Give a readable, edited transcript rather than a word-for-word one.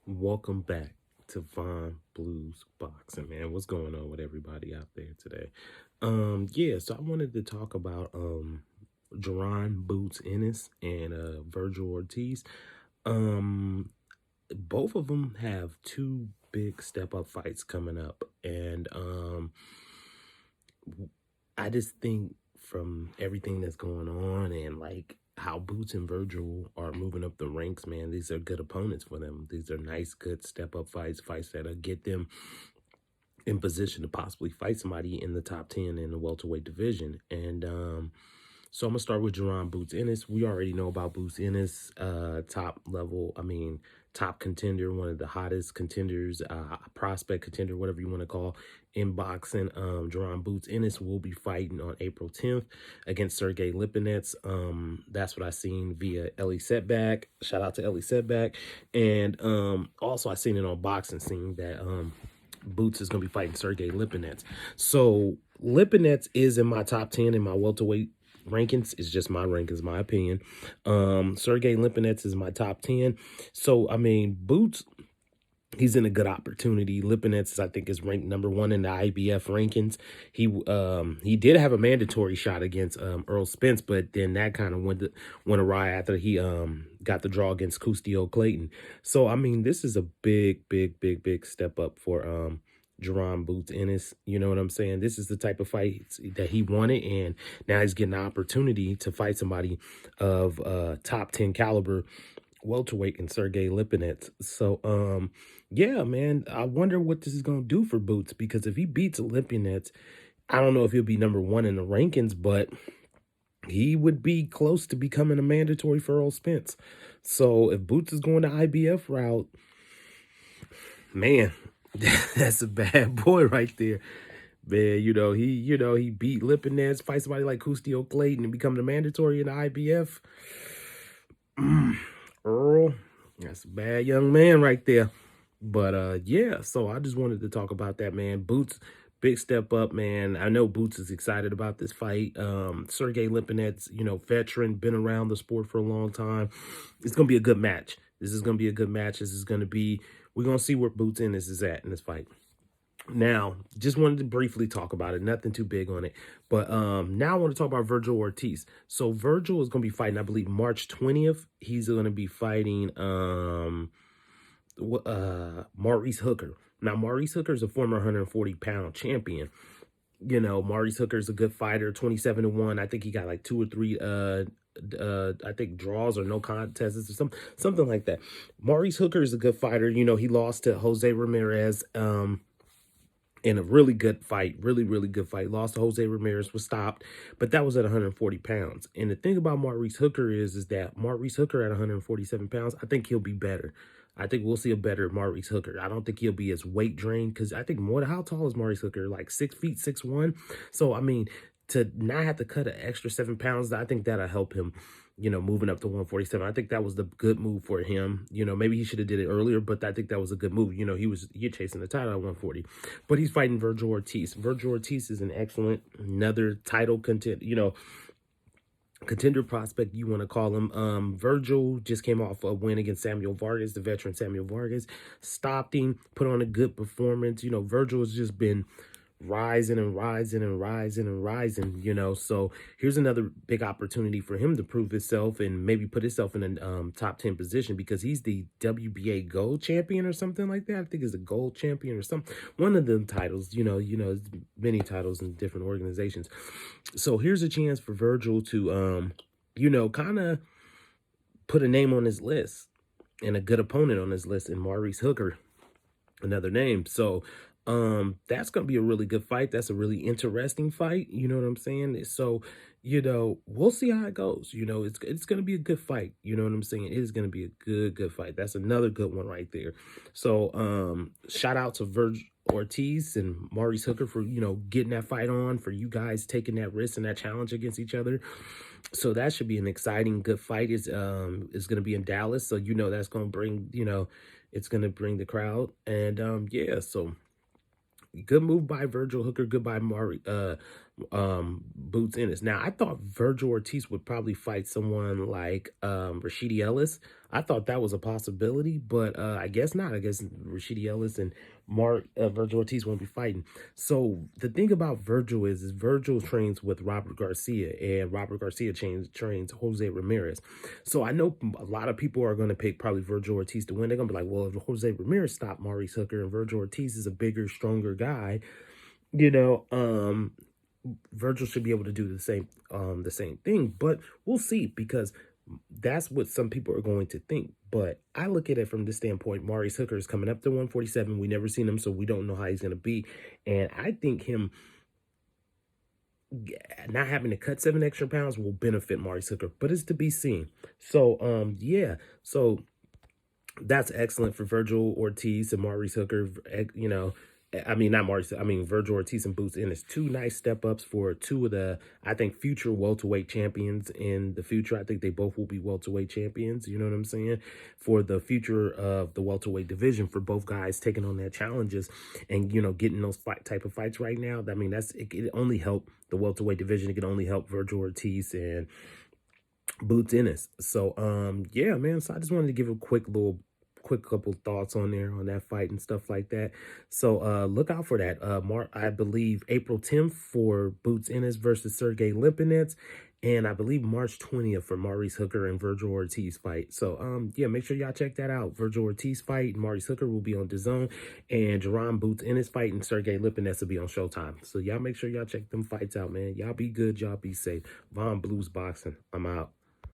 Welcome back to Von Blues Boxing, man. What's going on with everybody out there today? So I wanted to talk about Jerron Boots Ennis and Vergil Ortiz. Um, Both of them have two big step up fights coming up, and I just think from everything that's going on and like how Boots and Vergil are moving up the ranks, man, these are good opponents for them. These are nice, good step up fights, fights that'll get them in position to possibly fight somebody in the top 10 in the welterweight division. And so I'm gonna start with Jerron Boots Ennis. We already know about Boots Ennis, top level, top contender, one of the hottest contenders, prospect contender, whatever you want to call in boxing. Jerron Boots Ennis will be fighting on April 10th against Sergey Lipnets. That's what I seen via Ellie Setback. Shout out to Ellie Setback. And also I seen it on Boxing Scene that Boots is going to be fighting Sergey Lipnets. So Lipnets is in my top 10 in my welterweight rankings. It's just my rankings, my opinion. Sergey Lipnets is my top 10. So, Boots, he's in a good opportunity. Lipnets, I think, is ranked number 1 in the IBF rankings. He did have a mandatory shot against Earl Spence, but then that kind of went awry after he got the draw against Custio Clayton. So, this is a big, big, big, big step up for Jerron Boots Ennis. You know what I'm saying? This is the type of fight that he wanted, and now he's getting an opportunity to fight somebody of top 10 caliber welterweight in Sergey Lipnets. So, yeah, man, I wonder what this is going to do for Boots, because if he beats Lipnets, I don't know if he'll be number 1 in the rankings, but he would be close to becoming a mandatory for Earl Spence. So if Boots is going the IBF route, man, that's a bad boy right there. Man, he beat Lipnets, fight somebody like Custio Clayton and become the mandatory in the IBF. Earl, that's a bad young man right there. But yeah, so I just wanted to talk about that, man. Boots, big step up, man. I know Boots is excited about this fight. Sergey Lipnets, veteran, been around the sport for a long time. It's gonna be a good match. This is gonna be a good match. We're gonna see where Boots Ennis is at in this fight. Now, just wanted to briefly talk about it. Nothing too big on it. But now I want to talk about Vergil Ortiz. So Vergil is going to be fighting, I believe, March 20th. He's going to be fighting Maurice Hooker. Now, Maurice Hooker is a former 140-pound champion. Maurice Hooker is a good fighter, 27-1. I think he got like 2 or 3 I think draws or no contests or something like that. Maurice Hooker is a good fighter. He lost to Jose Ramirez in a really good fight, really, really good fight. Lost to Jose Ramirez, was stopped, but that was at 140 pounds. And the thing about Maurice Hooker is that Maurice Hooker at 147 pounds, I think he'll be better. I think we'll see a better Maurice Hooker. I don't think he'll be as weight drained, because I think how tall is Maurice Hooker? Like 6 feet, 6'1". So, to not have to cut an extra 7 pounds, I think that'll help him, moving up to 147. I think that was the good move for him. Maybe he should have did it earlier, but I think that was a good move. You're chasing the title at 140, but he's fighting Vergil Ortiz. Vergil Ortiz is another title contender prospect, you want to call him. Vergil just came off a win against Samuel Vargas, the veteran Samuel Vargas. Stopped him, put on a good performance. Vergil has just been rising and rising and rising and rising, so here's another big opportunity for him to prove himself and maybe put himself in a top 10 position, because he's the WBA gold champion or something like that. I think he's a gold champion or one of them titles, many titles in different organizations. So here's a chance for Vergil to kind of put a name on his list and a good opponent on his list in Maurice Hooker, another name. So that's gonna be a really good fight. That's a really interesting fight, you know what I'm saying? So we'll see how it goes. It's gonna be a good fight, you know what I'm saying? It is gonna be a good fight. That's another good one right there. So shout out to Vergil Ortiz and Maurice Hooker for getting that fight on, for you guys taking that risk and that challenge against each other. So that should be an exciting, good fight. It's gonna be in Dallas, so that's gonna bring it's gonna bring the crowd. And yeah, so good move by Vergil Hooker. Goodbye, Boots Ennis. Now, I thought Vergil Ortiz would probably fight someone like Rashidi Ellis. I thought that was a possibility, but I guess not. I guess Rashidi Ellis and Vergil Ortiz won't be fighting. So the thing about Vergil is Vergil trains with Robert Garcia, and Robert Garcia trains Jose Ramirez. So I know a lot of people are going to pick probably Vergil Ortiz to win. They're going to be like, well, if Jose Ramirez stopped Maurice Hooker and Vergil Ortiz is a bigger, stronger guy, you know, Vergil should be able to do the same thing, but we'll see, because that's what some people are going to think. But I look at it from this standpoint. Maurice Hooker is coming up to 147. We never seen him, so we don't know how he's going to be. And I think him not having to cut 7 extra pounds will benefit Maurice Hooker, but it's to be seen. So, yeah. So that's excellent for Vergil Ortiz and Maurice Hooker. You know, I mean, not Maurice, I mean, Vergil Ortiz and Boots Ennis. 2 nice step-ups for 2 of the, I think, future welterweight champions in the future. I think they both will be welterweight champions, you know what I'm saying? For the future of the welterweight division, for both guys taking on their challenges and, you know, getting those type of fights right now. I mean, it can only help the welterweight division. It can only help Vergil Ortiz and Boots Ennis. So, yeah, man. So I just wanted to give a quick couple thoughts on there on that fight and stuff like that. So look out for that. I believe April 10th for Boots Ennis versus Sergey Lipnets, and I believe March 20th for Maurice Hooker and Vergil Ortiz fight. So yeah, make sure y'all check that out. Vergil Ortiz fight and Maurice Hooker will be on DAZN, and Jerron Boots Ennis fight and Sergey Lipnets will be on Showtime. So y'all make sure y'all check them fights out, man. Y'all be good, y'all be safe. Von Blues Boxing. I'm out.